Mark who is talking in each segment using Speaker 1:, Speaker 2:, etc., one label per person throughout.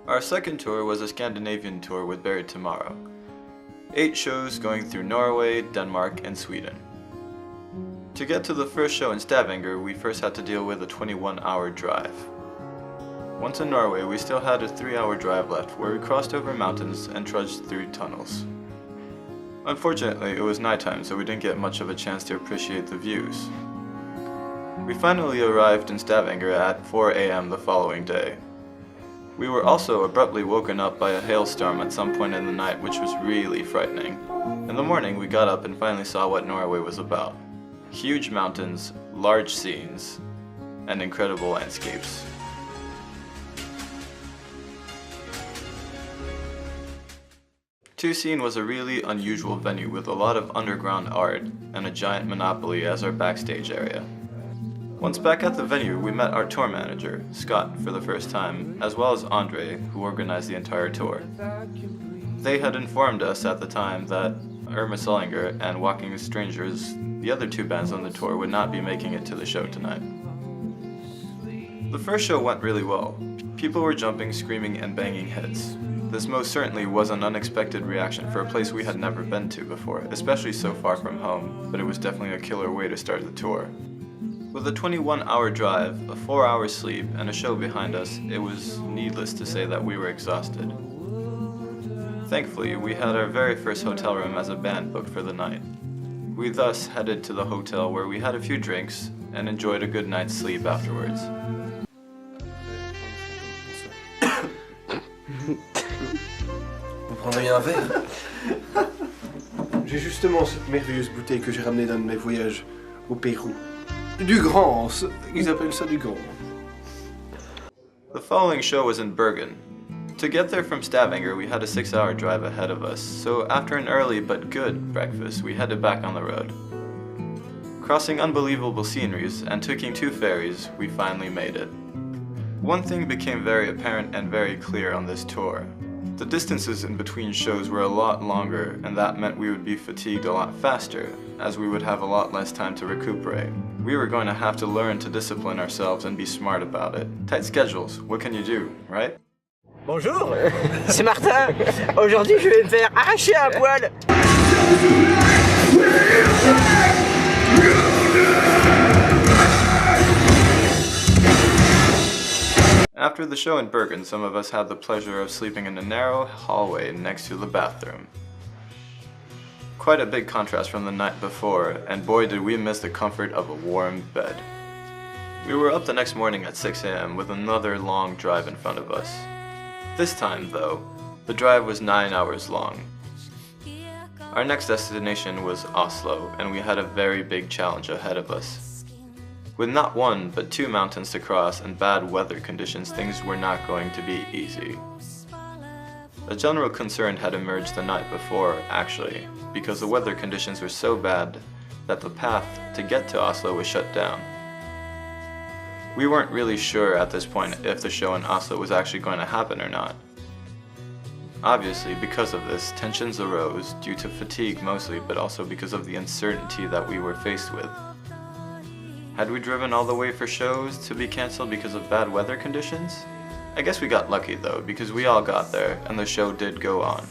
Speaker 1: Our second tour was a Scandinavian tour with Buried Tomorrow. 8 shows going through Norway, Denmark, and Sweden. To get to the first show in Stavanger, we first had to deal with a 21-hour drive. Once in Norway, we still had a 3-hour drive left where we crossed over mountains and trudged through tunnels. Unfortunately, it was nighttime, so we didn't get much of a chance to appreciate the views. We finally arrived in Stavanger at 4 AM the following day. We were also abruptly woken up by a hailstorm at some point in the night, which was really frightening. In the morning, we got up and finally saw what Norway was about. Huge mountains, large scenes, and incredible landscapes. Tusin was a really unusual venue with a lot of underground art and a giant Monopoly as our backstage area. Once back at the venue, we met our tour manager, Scott, for the first time, as well as Andre, who organized the entire tour. They had informed us at the time that Irma Sullinger and Walking with Strangers, the other 2 bands on the tour, would not be making it to the show tonight. The first show went really well. People were jumping, screaming, and banging heads. This most certainly was an unexpected reaction for a place we had never been to before, especially so far from home, but it was definitely a killer way to start the tour. With a 21-hour drive, a 4-hour sleep, and a show behind us, it was needless to say that we were exhausted. Thankfully, we had our very first hotel room as a band booked for the night. We thus headed to the hotel where we had a few drinks and enjoyed a good night's sleep afterwards.
Speaker 2: Vous prendriez un verre? J'ai justement cette merveilleuse bouteille que j'ai ramenée d'un de mes voyages au Pérou. Du Grand, ils appellent ça du Grand.
Speaker 1: The following show was in Bergen. To get there from Stavanger, we had a 6-hour drive ahead of us, so after an early but good breakfast, we headed back on the road. Crossing unbelievable sceneries and taking 2 ferries, we finally made it. One thing became very apparent and very clear on this tour. The distances in between shows were a lot longer, and that meant we would be fatigued a lot faster, as we would have a lot less time to recuperate. We were going to have to learn to discipline ourselves and be smart about it. Tight schedules, what can you do, right?
Speaker 3: Bonjour, c'est Martin. Aujourd'hui, je vais me faire arracher un poil.
Speaker 1: After the show in Bergen, some of us had the pleasure of sleeping in a narrow hallway next to the bathroom. Quite a big contrast from the night before, and boy did we miss the comfort of a warm bed. We were up the next morning at 6 AM with another long drive in front of us. This time, though, the drive was 9 hours long. Our next destination was Oslo, and we had a very big challenge ahead of us. With not 1, but 2 mountains to cross and bad weather conditions, things were not going to be easy. A general concern had emerged the night before, actually, because the weather conditions were so bad that the path to get to Oslo was shut down. We weren't really sure at this point if the show in Oslo was actually going to happen or not. Obviously, because of this, tensions arose due to fatigue mostly, but also because of the uncertainty that we were faced with. Had we driven all the way for shows to be cancelled because of bad weather conditions? I guess we got lucky though, because we all got there and the show did go on.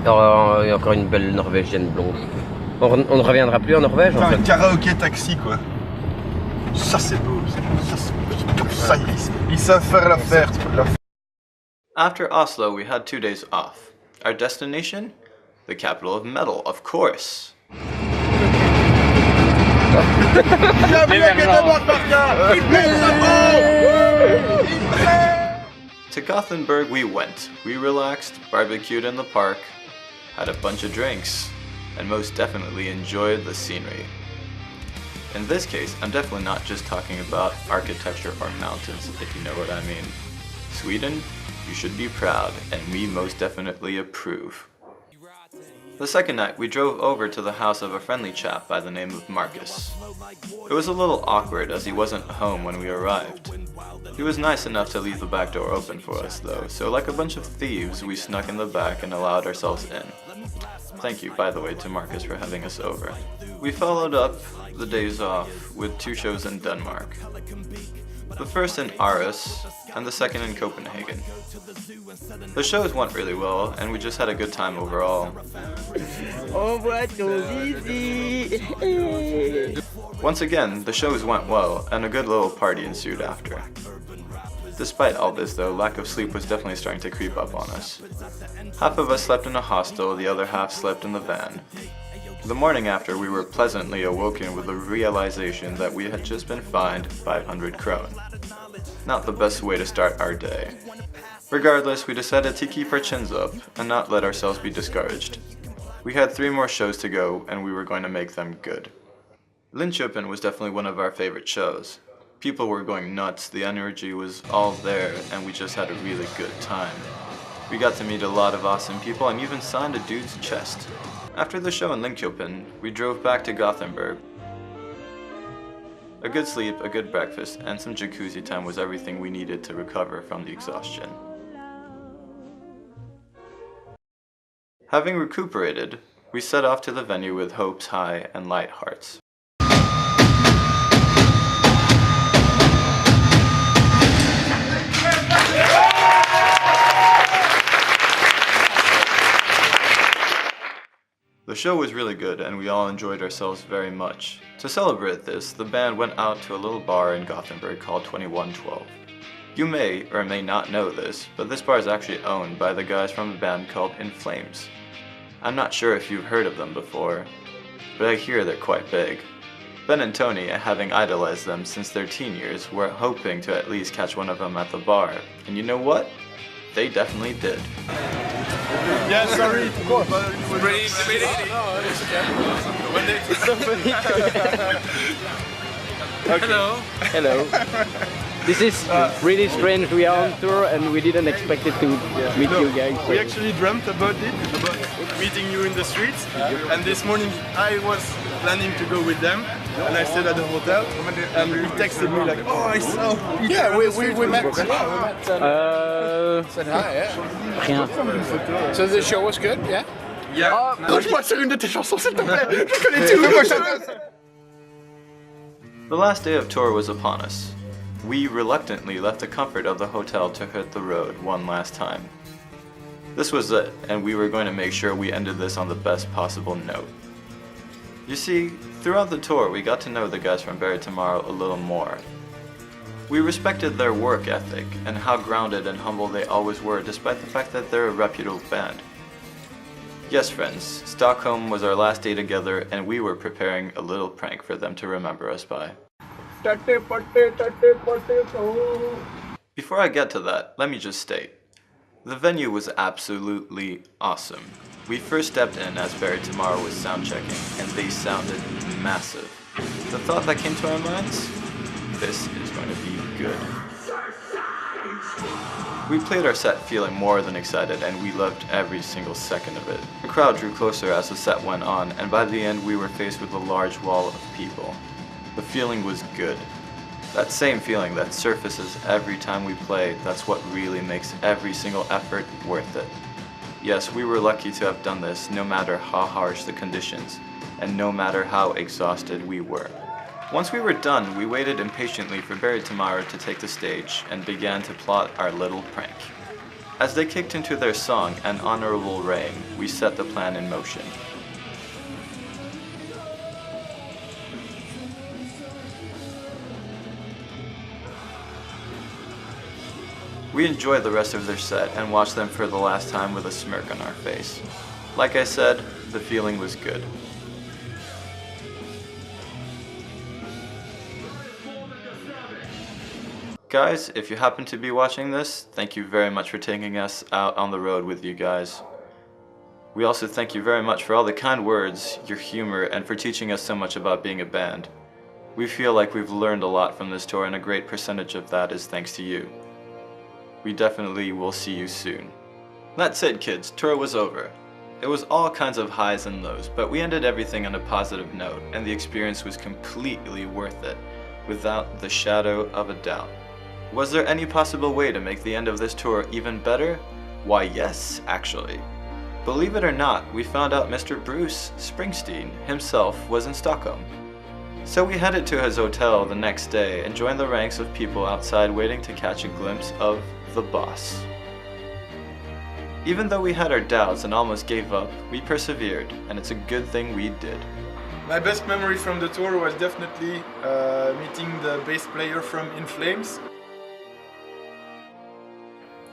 Speaker 3: Alors, il y a encore une belle Norvégienne blonde. On ne reviendra plus en Norvège en fait.
Speaker 4: Un karaoké taxi quoi. Ça c'est beau, ça, ils savent faire l'affaire.
Speaker 1: After Oslo, we had 2 days off. Our destination? The capital of metal, of course. To Gothenburg we went. We relaxed, barbecued in the park, had a bunch of drinks, and most definitely enjoyed the scenery. In this case, I'm definitely not just talking about architecture or mountains, if you know what I mean. Sweden, you should be proud, and we most definitely approve. The second night, we drove over to the house of a friendly chap by the name of Marcus. It was a little awkward as he wasn't home when we arrived. He was nice enough to leave the back door open for us though, so like a bunch of thieves, we snuck in the back and allowed ourselves in. Thank you, by the way, to Marcus for having us over. We followed up the days off with 2 shows in Denmark. The first in Aarhus, and the second in Copenhagen. The shows went really well, and we just had a good time overall. Once again, the shows went well, and a good little party ensued after. Despite all this though, lack of sleep was definitely starting to creep up on us. Half of us slept in a hostel, the other half slept in the van. The morning after, we were pleasantly awoken with the realization that we had just been fined 500 krone. Not the best way to start our day. Regardless, we decided to keep our chins up and not let ourselves be discouraged. We had 3 more shows to go, and we were going to make them good. Linköping was definitely one of our favorite shows. People were going nuts, the energy was all there, and we just had a really good time. We got to meet a lot of awesome people and even signed a dude's chest. After the show in Linköping, we drove back to Gothenburg. A good sleep, a good breakfast, and some jacuzzi time was everything we needed to recover from the exhaustion. Having recuperated, we set off to the venue with hopes high and light hearts. The show was really good and we all enjoyed ourselves very much. To celebrate this, the band went out to a little bar in Gothenburg called 2112. You may or may not know this, but this bar is actually owned by the guys from a band called In Flames. I'm not sure if you've heard of them before, but I hear they're quite big. Ben and Tony, having idolized them since their teen years, were hoping to at least catch one of them at the bar. And you know what? They definitely did.
Speaker 4: Yeah, sorry.
Speaker 3: Hello. Hello. This is really strange. We are on tour and we didn't expect it to meet you guys. So.
Speaker 4: We actually dreamt about it, about meeting you in the streets. And this morning I was planning to go with them. And I stayed at the hotel. And he texted me like, oh, I saw.
Speaker 5: Yeah, we met.
Speaker 3: Said hi, yeah.
Speaker 5: So the show was good, yeah?
Speaker 4: Yeah.
Speaker 2: Lâche-moi sur une de tes chansons, s'il te plaît. Je connais tout.
Speaker 1: The last day of tour was upon us. We reluctantly left the comfort of the hotel to hit the road one last time. This was it, and we were going to make sure we ended this on the best possible note. You see, throughout the tour we got to know the guys from Bury Tomorrow a little more. We respected their work ethic and how grounded and humble they always were despite the fact that they're a reputable band. Yes friends, Stockholm was our last day together and we were preparing a little prank for them to remember us by. Before I get to that, let me just state. The venue was absolutely awesome. We first stepped in as Bury Tomorrow was sound checking and they sounded massive. The thought that came to our minds? This is going to be good. We played our set feeling more than excited and we loved every single second of it. The crowd drew closer as the set went on and by the end we were faced with a large wall of people. The feeling was good. That same feeling that surfaces every time we play, that's what really makes every single effort worth it. Yes, we were lucky to have done this no matter how harsh the conditions and no matter how exhausted we were. Once we were done, we waited impatiently for Bury Tomorrow to take the stage and began to plot our little prank. As they kicked into their song, An Honorable Rain, we set the plan in motion. We enjoyed the rest of their set and watched them for the last time with a smirk on our face. Like I said, the feeling was good. Guys, if you happen to be watching this, thank you very much for taking us out on the road with you guys. We also thank you very much for all the kind words, your humor, and for teaching us so much about being a band. We feel like we've learned a lot from this tour and a great percentage of that is thanks to you. We definitely will see you soon. That's it kids, tour was over. It was all kinds of highs and lows, but we ended everything on a positive note and the experience was completely worth it, without the shadow of a doubt. Was there any possible way to make the end of this tour even better? Why, yes, actually. Believe it or not, we found out Mr. Bruce Springsteen himself was in Stockholm. So we headed to his hotel the next day and joined the ranks of people outside waiting to catch a glimpse of the boss. Even though we had our doubts and almost gave up, we persevered, and it's a good thing we did.
Speaker 4: My best memory from the tour was definitely meeting the bass player from In Flames.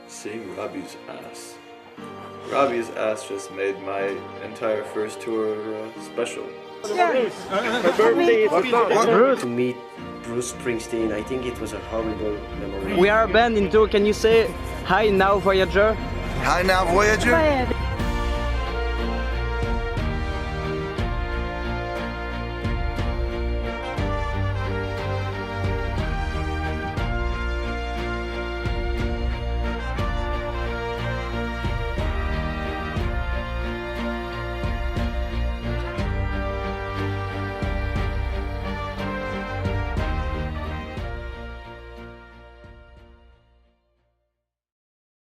Speaker 1: Seeing Robbie's ass. Robbie's ass just made my entire first tour special.
Speaker 6: To meet Bruce Springsteen, I think it was a horrible memory.
Speaker 3: We are a band in tour. Can you say hi now, Voyager?
Speaker 7: Hi now, Voyager.